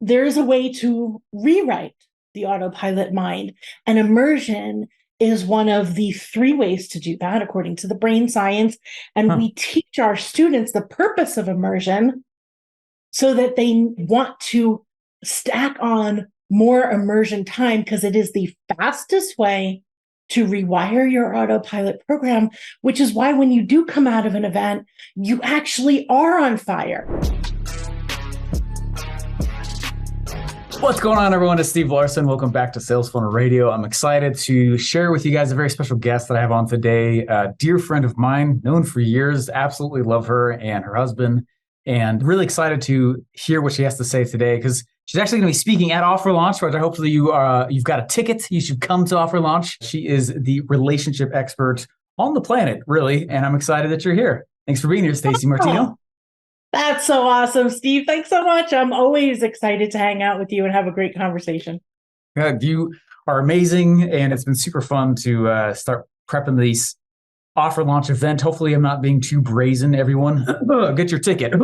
there's a way to rewrite the autopilot mind. And immersion is one of the three ways to do that, according to the brain science. And Huh. we teach our students the purpose of immersion so that they want to stack on more immersion time because it is the fastest way to rewire your autopilot program, which is why when you do come out of an event, you actually are on fire. What's going on, everyone? It's Steve Larson. Welcome back to Sales Funnel Radio. I'm excited to share with you guys a very special guest that I have on today. A dear friend of mine, known for years, absolutely love her and her husband, and really excited to hear what she has to say today because she's actually going to be speaking at OfferLaunch, which hopefully you've got a ticket. You should come to OfferLaunch. She is the relationship expert on the planet, really, and I'm excited that you're here. Thanks for being here, Stacey Martino. That's so awesome, Steve. Thanks so much. I'm always excited to hang out with you and have a great conversation. You are amazing, and it's been super fun to start prepping these OfferLaunch event. Hopefully, I'm not being too brazen, everyone. Get your ticket.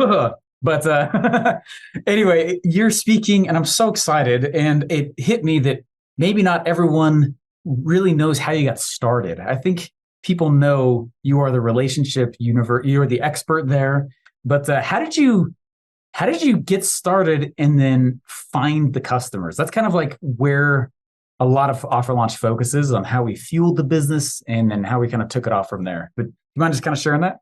But anyway, you're speaking, and I'm so excited. And it hit me that maybe not everyone really knows how you got started. I think people know you are the relationship universe. You're the expert there. But how did you get started and then find the customers? That's kind of like where a lot of OfferLaunch focuses on how we fueled the business and then how we kind of took it off from there. But you mind just kind of sharing that?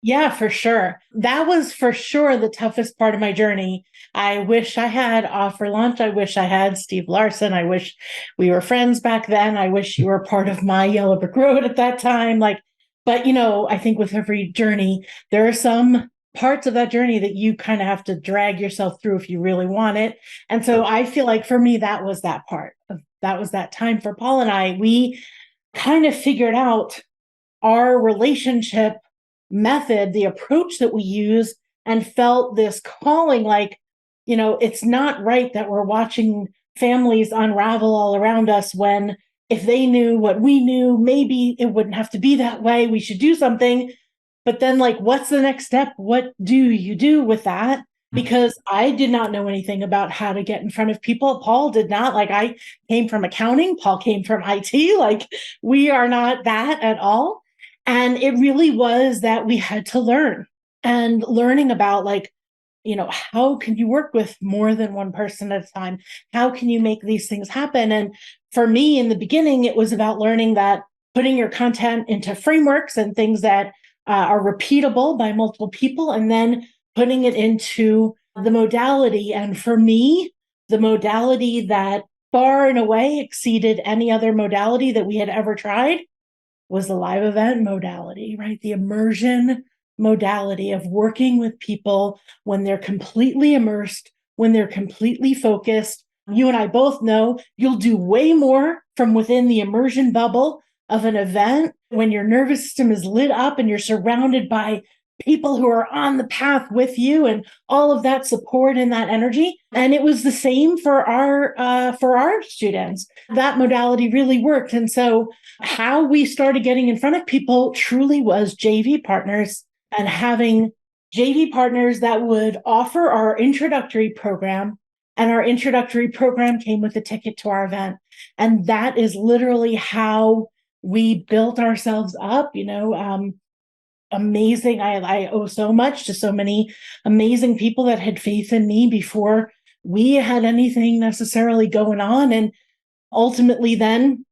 Yeah, for sure. That was for sure the toughest part of my journey. I wish I had OfferLaunch. I wish I had Steve Larson. I wish we were friends back then. I wish you were part of my Yellow Brick Road at that time. But I think with every journey, there are some parts of that journey that you kind of have to drag yourself through if you really want it. And so I feel like for me, that was that part. That was that time for Paul and I. We kind of figured out our relationship method, the approach that we use, and felt this calling it's not right that we're watching families unravel all around us when if they knew what we knew, maybe it wouldn't have to be that way. We should do something. But then, what's the next step? What do you do with that? Because I did not know anything about how to get in front of people. Paul did not. I came from accounting. Paul came from IT. We are not that at all. And it really was that we had to learn and learning about how can you work with more than one person at a time? How can you make these things happen? And for me, in the beginning, it was about learning that putting your content into frameworks and things that are repeatable by multiple people, and then putting it into the modality. And for me, the modality that far and away exceeded any other modality that we had ever tried was the live event modality, right? The immersion modality of working with people when they're completely immersed, when they're completely focused. You and I both know you'll do way more from within the immersion bubble of an event when your nervous system is lit up and you're surrounded by people who are on the path with you and all of that support and that energy. And it was the same for our students. That modality really worked. And so how we started getting in front of people truly was JV partners and having JV partners that would offer our introductory program. And our introductory program came with a ticket to our event. And that is literally how we built ourselves up, amazing. I owe so much to so many amazing people that had faith in me before we had anything necessarily going on. And ultimately then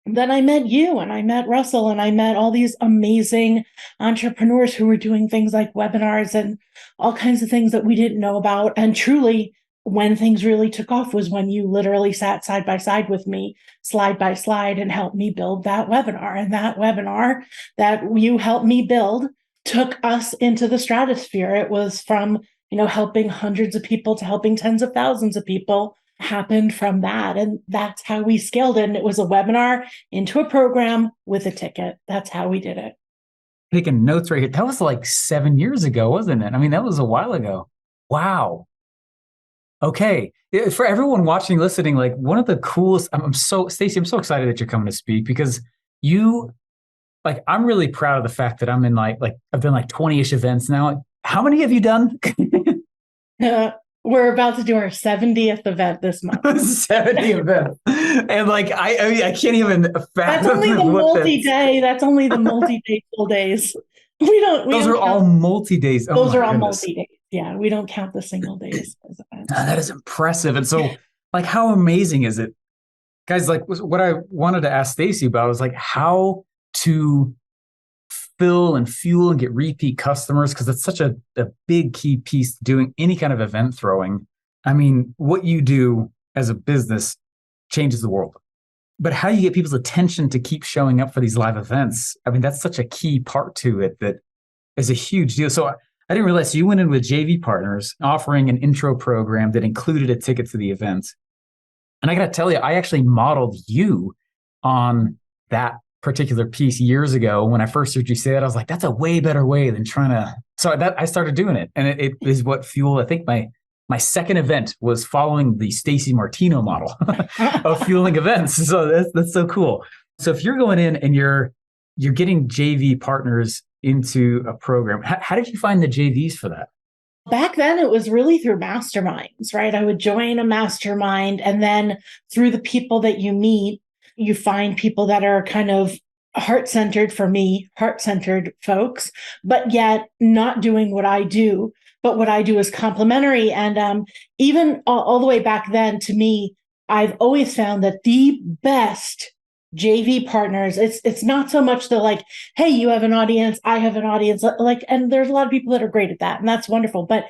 I met you and I met Russell and I met all these amazing entrepreneurs who were doing things like webinars and all kinds of things that we didn't know about. And truly, when things really took off was when you literally sat side by side with me, slide by slide, and helped me build that webinar. And that webinar that you helped me build took us into the stratosphere. It was from, helping hundreds of people to helping tens of thousands of people happened from that. And that's how we scaled it. And it was a webinar into a program with a ticket. That's how we did it. Taking notes right here. That was like 7 years ago, wasn't it? I mean, that was a while ago. Wow. Okay. For everyone watching, listening, one of the coolest, Stacey, I'm so excited that you're coming to speak because I'm really proud of the fact that I'm in I've done 20-ish events now. How many have you done? We're about to do our 70th event this month. 70 events. And like, I mean, I can't even That's fathom only the what multi-day. That's only the multi-day full days. We those don't are count. all multi-days. Oh Those my are all goodness. multi-days. Yeah, we don't count the single days as events. That is impressive. And so, like, how amazing is it? Guys, like what I wanted to ask Stacey about was like how to fill and fuel and get repeat customers, because it's such a big key piece to doing any kind of event throwing. I mean, what you do as a business changes the world. But how you get people's attention to keep showing up for these live events, I mean, that's such a key part to it that is a huge deal. So I didn't realize, so you went in with JV partners offering an intro program that included a ticket to the event. And I got to tell you, I actually modeled you on that particular piece years ago. When I first heard you say it, I was like, that's a way better way than trying to. So that I started doing it. And it is what fueled, I think my second event was following the Stacey Martino model of fueling events. So that's so cool. So if you're going in and you're getting JV partners into a program, how did you find the JVs for that? Back then, it was really through masterminds, right? I would join a mastermind, and then through the people that you meet, you find people that are kind of heart-centered, for me, heart-centered folks, but yet not doing what I do. But what I do is complementary. And even all the way back then, to me, I've always found that the best JV partners, it's not so much the like, hey, you have an audience, I have an audience, like, and there's a lot of people that are great at that, and that's wonderful. But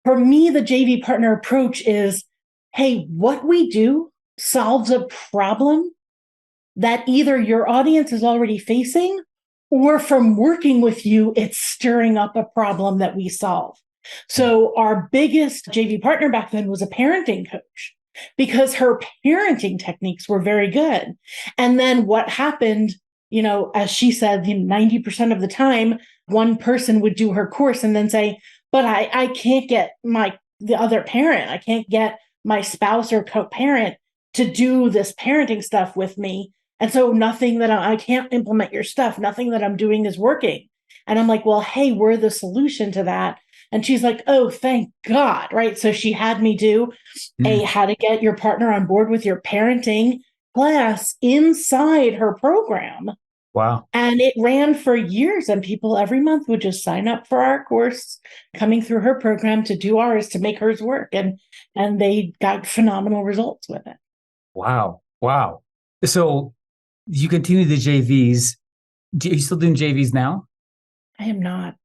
for me, the JV partner approach is, hey, what we do solves a problem that either your audience is already facing, or from working with you, it's stirring up a problem that we solve. So our biggest JV partner back then was a parenting coach, because her parenting techniques were very good. And then what happened, as she said, 90% of the time, one person would do her course and then say, but I can't get the other parent, I can't get my spouse or co-parent to do this parenting stuff with me. And so nothing that I can't implement your stuff, nothing that I'm doing is working. And I'm like, well, hey, we're the solution to that. And she's like, oh, thank God. Right. So she had me do a how to get your partner on board with your parenting class inside her program. Wow. And it ran for years, and people every month would just sign up for our course, coming through her program to do ours, to make hers work. And they got phenomenal results with it. Wow. Wow. So you continue the JVs. Are you still doing JVs now? I am not.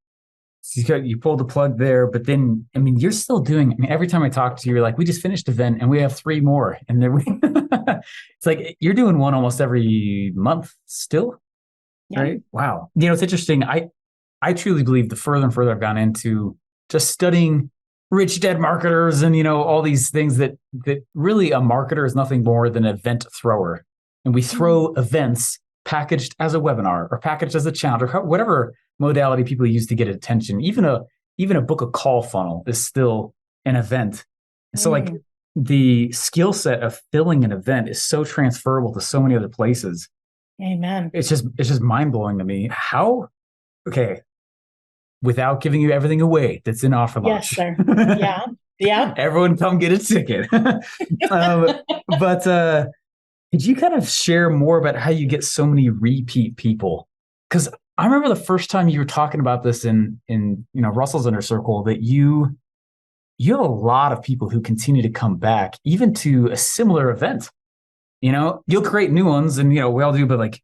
So you pulled the plug there, but then, I mean, you're still doing, I mean, every time I talk to you, you're like, we just finished an event and we have 3 more. And then it's like, you're doing one almost every month still. Yeah. Right? Wow. It's interesting. I truly believe the further and further I've gone into just studying rich dad marketers and, all these things that really a marketer is nothing more than an event thrower. And we throw events packaged as a webinar or packaged as a challenge or whatever modality people use to get attention. Even a book a call funnel is still an event. So like the skill set of filling an event is so transferable to so many other places. Amen. It's just mind blowing to me. How, okay, without giving you everything away that's in OfferLaunch. Yes, sir. Yeah. Yeah. Everyone come get a ticket. But could you kind of share more about how you get so many repeat people? Because I remember the first time you were talking about this in Russell's Inner Circle, that you have a lot of people who continue to come back, even to a similar event. You'll create new ones, and we all do, but like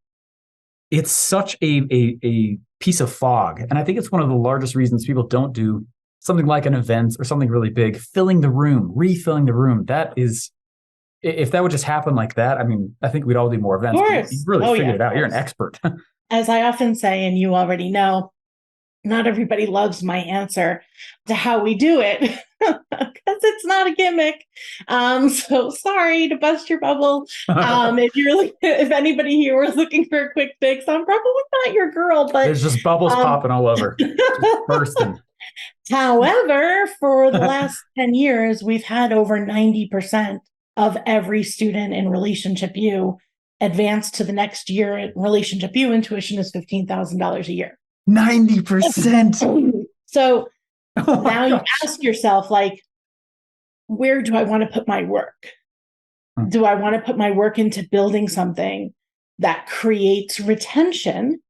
it's such a piece of fog. And I think it's one of the largest reasons people don't do something like an event or something really big. Filling the room, refilling the room. That is, if that would just happen like that, I mean, I think we'd all do more events. Of course. You really figured it out. You're an expert. As I often say, and you already know, not everybody loves my answer to how we do it, because it's not a gimmick. So sorry to bust your bubble. If anybody here was looking for a quick fix, I'm probably not your girl. But there's just bubbles popping all over, just bursting. However, for the last 10 years, we've had over 90% of every student in Relationship U advance to the next year in Relationship U, and tuition is $15,000 a year. 90%. So now you ask yourself, like, where do I want to put my work? Do I want to put my work into building something that creates retention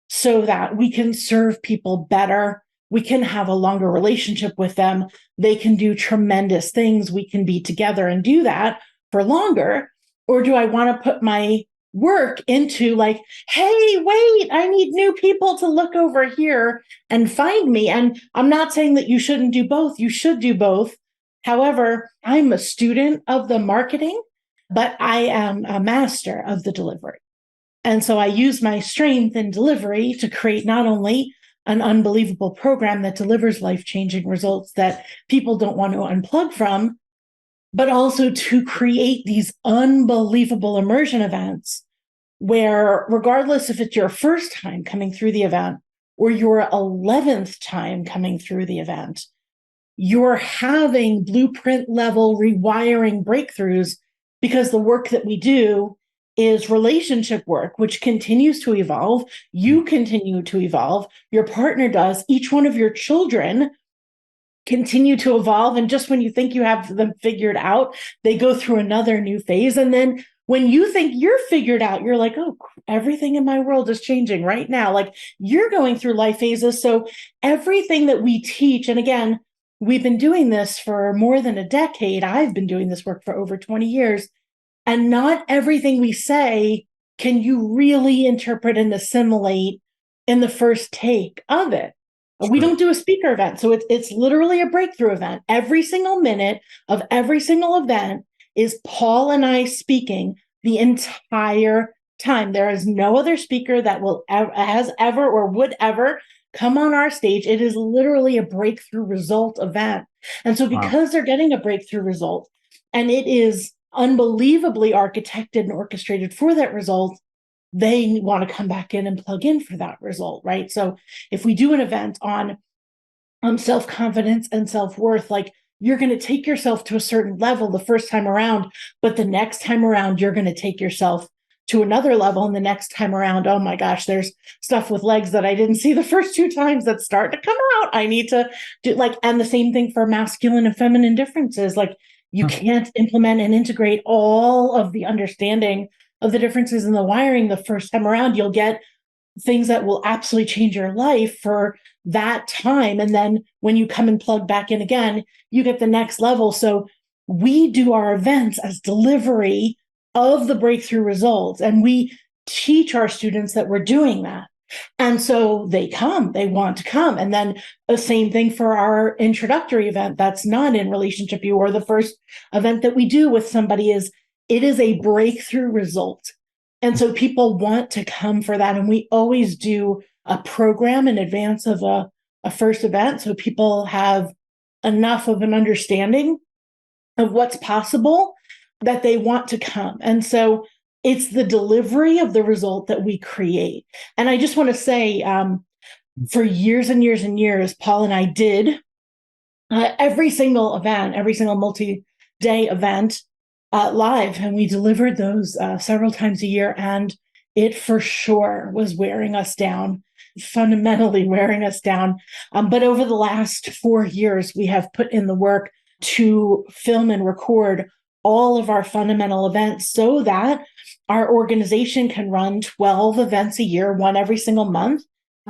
so that we can serve people better? We can have a longer relationship with them. They can do tremendous things. We can be together and do that for longer. Or do I want to put my work into like, hey, wait, I need new people to look over here and find me? And I'm not saying that you shouldn't do both. You should do both. However, I'm a student of the marketing, but I am a master of the delivery. And so I use my strength in delivery to create not only an unbelievable program that delivers life-changing results that people don't want to unplug from, but also to create these unbelievable immersion events where, regardless if it's your first time coming through the event or your 11th time coming through the event, you're having blueprint level rewiring breakthroughs, because the work that we do is relationship work, which continues to evolve. You continue to evolve. Your partner does. Each one of your children continue to evolve. And just when you think you have them figured out, they go through another new phase. And then when you think you're figured out, you're like, oh, everything in my world is changing right now. Like, you're going through life phases. So everything that we teach, and again, we've been doing this for more than a decade. I've been doing this work for over 20 years. And not everything we say can you really interpret and assimilate in the first take of it. Sure. We don't do a speaker event. So it's literally a breakthrough event. Every single minute of every single event is Paul and I speaking the entire time. There is no other speaker that has ever or would ever come on our stage. It is literally a breakthrough result event. And so because they're getting a breakthrough result, and it is unbelievably architected and orchestrated for that result, they want to come back in and plug in for that result, right? So if we do an event on self-confidence and self-worth, like, you're going to take yourself to a certain level the first time around, but the next time around, you're going to take yourself to another level. And the next time around, oh my gosh, there's stuff with legs that I didn't see the first two times that start to come out. I need to do and the same thing for masculine and feminine differences. Like, you can't implement and integrate all of the understanding of the differences in the wiring the first time around. You'll get things that will absolutely change your life for that time. And then when you come and plug back in again, you get the next level. So we do our events as delivery of the breakthrough results. And we teach our students that we're doing that. And so they want to come. And then the same thing for our introductory event that's not in relationship you, or the first event that we do with somebody it is a breakthrough result. And so people want to come for that. And we always do a program in advance of a first event, so people have enough of an understanding of what's possible that they want to come. And so it's the delivery of the result that we create. And I just want to say, for years and years and years, Paul and I did every single event, every single multi-day event live, and we delivered those several times a year. And it for sure was wearing us down, fundamentally wearing us down. But over the last 4 years, we have put in the work to film and record all of our fundamental events so that our organization can run 12 events a year, one every single month,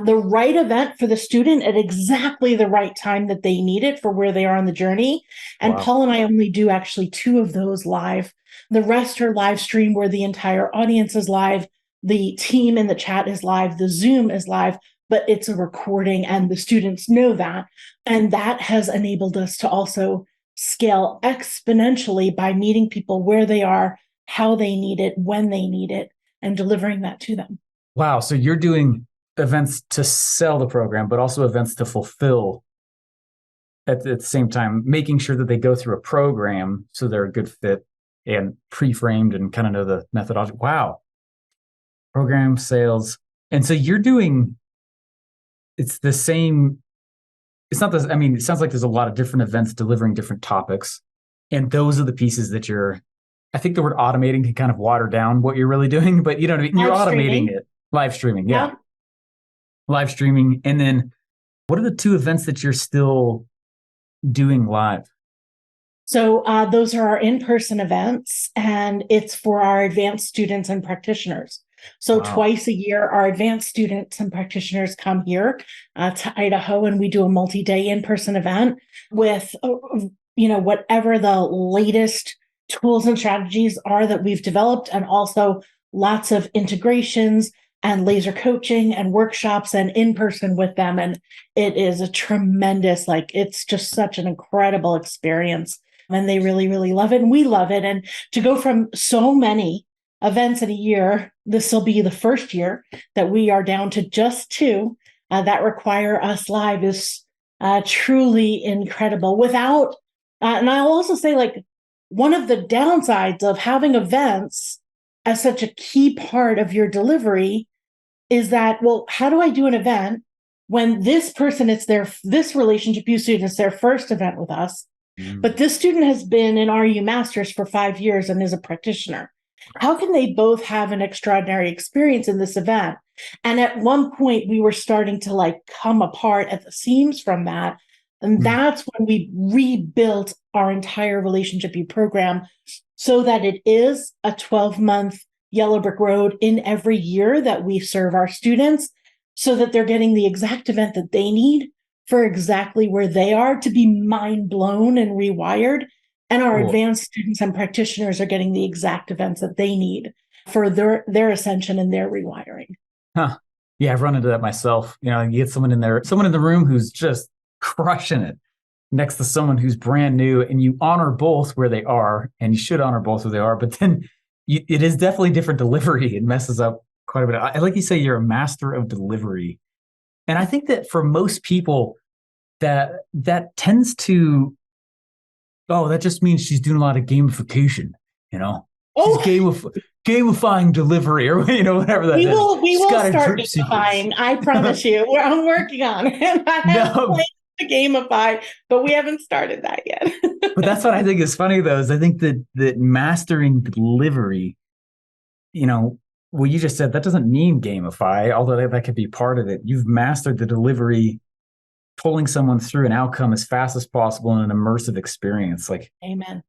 the right event for the student at exactly the right time that they need it for where they are on the journey. And wow. Paul and I only do actually 2 of those live. The rest are live stream where the entire audience is live. The team in the chat is live. The Zoom is live, but it's a recording and the students know that. And that has enabled us to also scale exponentially by meeting people where they are, how they need it, when they need it, and delivering that to them. Wow. So you're doing events to sell the program, but also events to fulfill at the same time, making sure that they go through a program so they're a good fit and pre-framed and kind of know the methodology. Wow. Program sales. And so you're doing, it's the same. It's not this. I mean, it sounds like there's a lot of different events delivering different topics. And those are the pieces that I think the word automating can kind of water down what you're really doing, but you know what I mean? You're automating it. Live streaming. Yeah. Live streaming. And then what are the 2 events that you're still doing live? So those are our in-person events, and it's for our advanced students and practitioners. So twice a year, our advanced students and practitioners come here to Idaho, and we do a multi-day in-person event with, whatever the latest tools and strategies are that we've developed, and also lots of integrations and laser coaching and workshops and in-person with them. And it is a tremendous, it's just such an incredible experience. And they really, really love it. And we love it. And to go from so many events in a year, this will be the first year that we are down to just 2 that require us live is truly incredible. Without, and I'll also say, one of the downsides of having events as such a key part of your delivery is that, well, how do I do an event when this person, this relationship you student, it's their first event with us, but this student has been in RU Masters for 5 years and is a practitioner. How can they both have an extraordinary experience in this event? And at one point, we were starting to come apart at the seams from that. And that's when we rebuilt our entire Relationship U program so that it is a 12-month yellow brick road in every year that we serve our students, so that they're getting the exact event that they need for exactly where they are to be mind blown and rewired. And our advanced students and practitioners are getting the exact events that they need for their ascension and their rewiring. Huh. Yeah, I've run into that myself. You get someone in the room who's just crushing it next to someone who's brand new, and you honor both where they are, and you should honor both where they are. But then it is definitely different delivery. It messes up quite a bit. I like you say, you're a master of delivery. And I think that for most people, that tends to, that just means she's doing a lot of gamification, She's gamifying delivery, or whatever that is. We will start gamifying. I promise you. I'm working on it. I have plans to gamify, but we haven't started that yet. But that's what I think is funny, though, is I think that mastering delivery, what you just said, that doesn't mean gamify, although that could be part of it. You've mastered the delivery, pulling someone through an outcome as fast as possible in an immersive experience. Amen.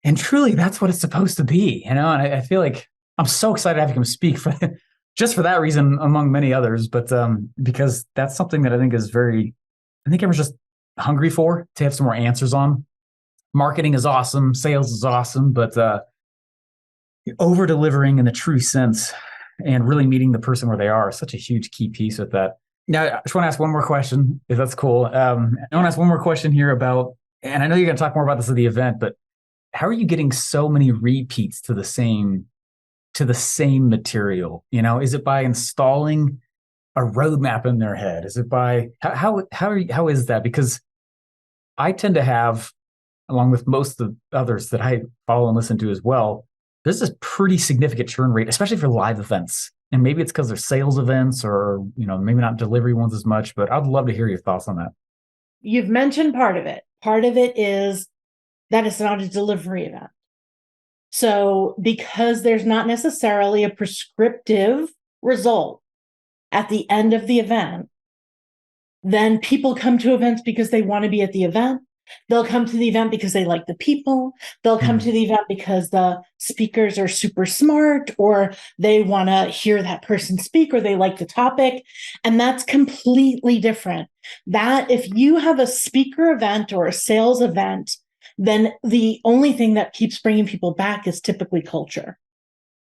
And truly, that's what it's supposed to be, And I feel like I'm so excited having him speak just for that reason, among many others. But because that's something that I think everyone's just hungry to have some more answers on. Marketing is awesome, sales is awesome, but over delivering in the true sense and really meeting the person where they are is such a huge key piece with that. Now, I just want to ask one more question, if that's cool. I want to ask one more question here about, and I know you're going to talk more about this at the event, but how are you getting so many repeats to the same material? Is it by installing a roadmap in their head? Is it by how is that? Because I tend to have, along with most of the others that I follow and listen to as well, there's this pretty significant churn rate, especially for live events. And maybe it's because they're sales events, or maybe not delivery ones as much. But I'd love to hear your thoughts on that. You've mentioned part of it. Part of it is that it's not a delivery event. So because there's not necessarily a prescriptive result at the end of the event, then people come to events because they want to be at the event. They'll come to the event because they like the people. They'll come to the event because the speakers are super smart, or they want to hear that person speak, or they like the topic. And that's completely different. That if you have a speaker event or a sales event, then the only thing that keeps bringing people back is typically culture.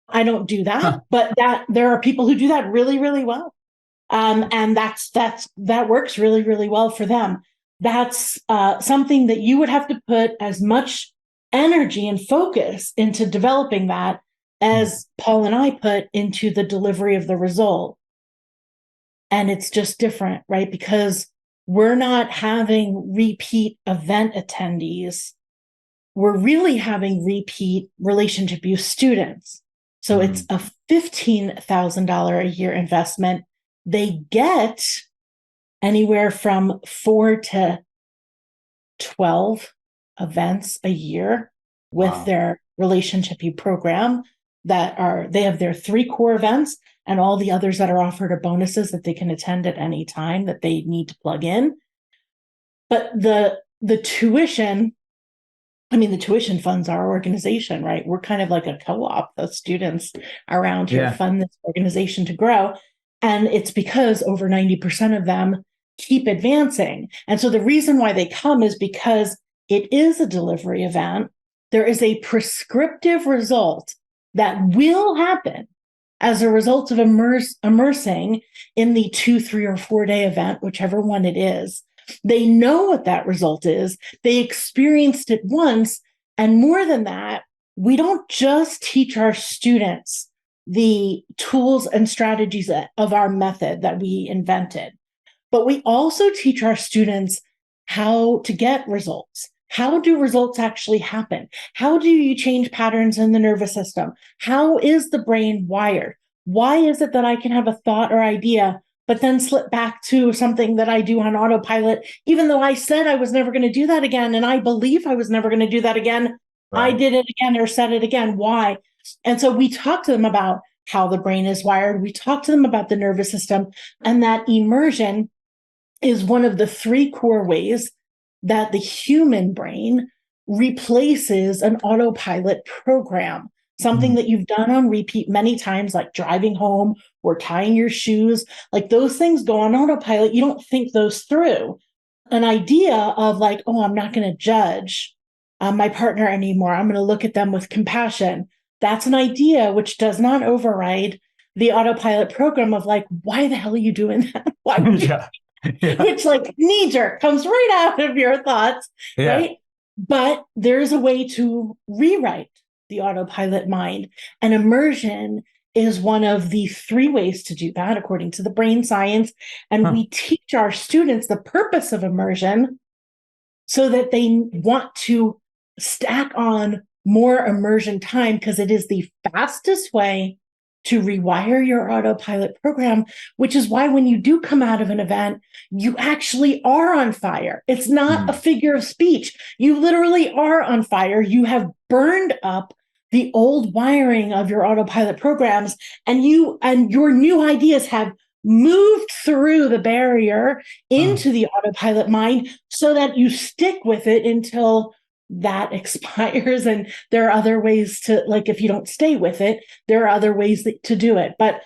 I don't do that, but there are people who do that really, really well. And that works really, really well for them. That's something that you would have to put as much energy and focus into developing that as Paul and I put into the delivery of the result. And it's just different, right? Because we're not having repeat event attendees. We're really having repeat Relationship U students. So it's a $15,000 a year investment. They get anywhere from 4 to 12 events a year with their Relationship U program. They have their 3 core events, and all the others that are offered are bonuses that they can attend at any time that they need to plug in. But the tuition I mean, the tuition funds our organization, right? We're kind of like a co-op. The students around here Yeah. fund this organization to grow. And it's because over 90% of them keep advancing. And so the reason why they come is because it is a delivery event. There is a prescriptive result that will happen as a result of immersing in the 2, 3, or 4 day event, whichever one it is. They know what that result is. They experienced it once. And more than that, we don't just teach our students the tools and strategies of our method that we invented, but we also teach our students how to get results. How do results actually happen? How do you change patterns in the nervous system? How is the brain wired? Why is it that I can have a thought or idea, but then slip back to something that I do on autopilot, even though I said I was never going to do that again, and I believe I was never going to do that again? Right. I did it again or said it again. Why? And so we talk to them about how the brain is wired. We talk to them about the nervous system, and that immersion is one of the 3 core ways that the human brain replaces an autopilot program, something that you've done on repeat many times, like driving home or tying your shoes. Like those things go on autopilot. You don't think those through. An idea of like, oh, I'm not going to judge my partner anymore. I'm going to look at them with compassion. That's an idea which does not override the autopilot program of like, why the hell are you doing that? Why would you? Yeah. Yeah. Which like knee jerk comes right out of your thoughts, right? But there's a way to rewrite the autopilot mind. And immersion is one of the 3 ways to do that, according to the brain science. And we teach our students the purpose of immersion so that they want to stack on more immersion time, because it is the fastest way to rewire your autopilot program, which is why when you do come out of an event, you actually are on fire. It's not a figure of speech. You literally are on fire. You have burned up the old wiring of your autopilot programs, and your new ideas have moved through the barrier into the autopilot mind so that you stick with it until that expires. And there are other ways to, like, if you don't stay with it, there are other ways to do it. But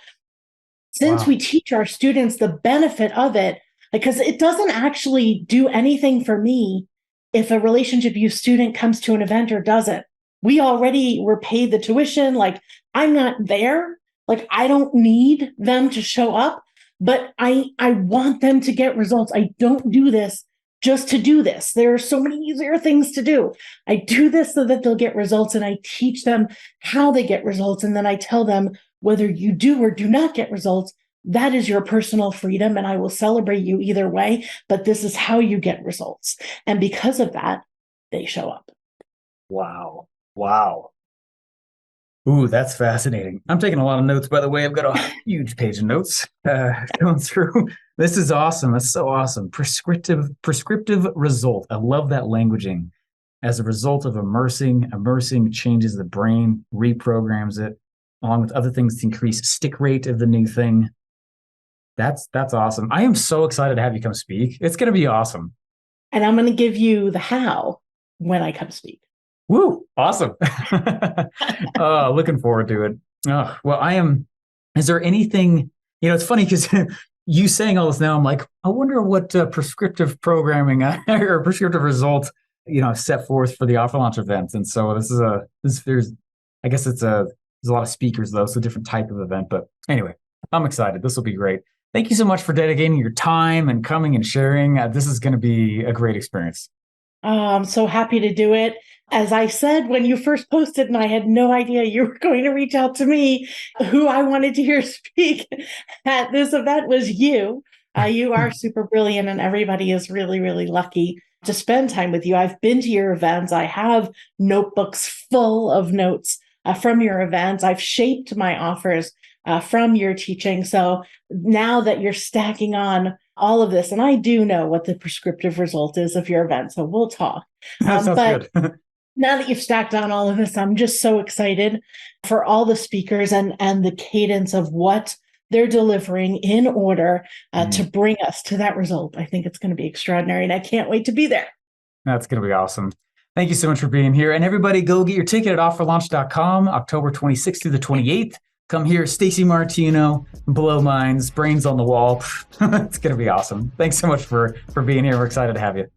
since we teach our students the benefit of it, because it doesn't actually do anything for me if a relationship use student comes to an event or doesn't. We already were paid the tuition. Like, I'm not there. Like, I don't need them to show up, but I want them to get results. I don't do this just to do this. There are so many easier things to do. I do this so that they'll get results, and I teach them how they get results. And then I tell them, whether you do or do not get results, that is your personal freedom, and I will celebrate you either way, but this is how you get results. And because of that, they show up. Wow. Ooh, that's fascinating. I'm taking a lot of notes, by the way. I've got a huge page of notes going through. This is awesome. That's so awesome. Prescriptive result. I love that languaging. As a result of immersing changes the brain, reprograms it, along with other things to increase stick rate of the new thing. That's awesome. I am so excited to have you come speak. It's going to be awesome. And I'm going to give you the how when I come speak. Woo! Awesome. Looking forward to it. Well, I am. Is there anything, it's funny because you saying all this now, I'm like, I wonder what prescriptive programming or prescriptive result, set forth for the OfferLaunch event. And so there's a lot of speakers though, so different type of event. But anyway, I'm excited. This will be great. Thank you so much for dedicating your time and coming and sharing. This is going to be a great experience. I'm so happy to do it. As I said, when you first posted, and I had no idea you were going to reach out to me, who I wanted to hear speak at this event was you. You are super brilliant, and everybody is really, really lucky to spend time with you. I've been to your events. I have notebooks full of notes from your events. I've shaped my offers from your teaching. So now that you're stacking on all of this, and I do know what the prescriptive result is of your event, so we'll talk. That sounds good. Now that you've stacked on all of this, I'm just so excited for all the speakers and the cadence of what they're delivering in order to bring us to that result. I think it's going to be extraordinary, and I can't wait to be there. That's going to be awesome. Thank you so much for being here. And everybody go get your ticket at offerlaunch.com, October 26th through the 28th. Come here, Stacey Martino, blow minds, brains on the wall. It's going to be awesome. Thanks so much for being here. We're excited to have you.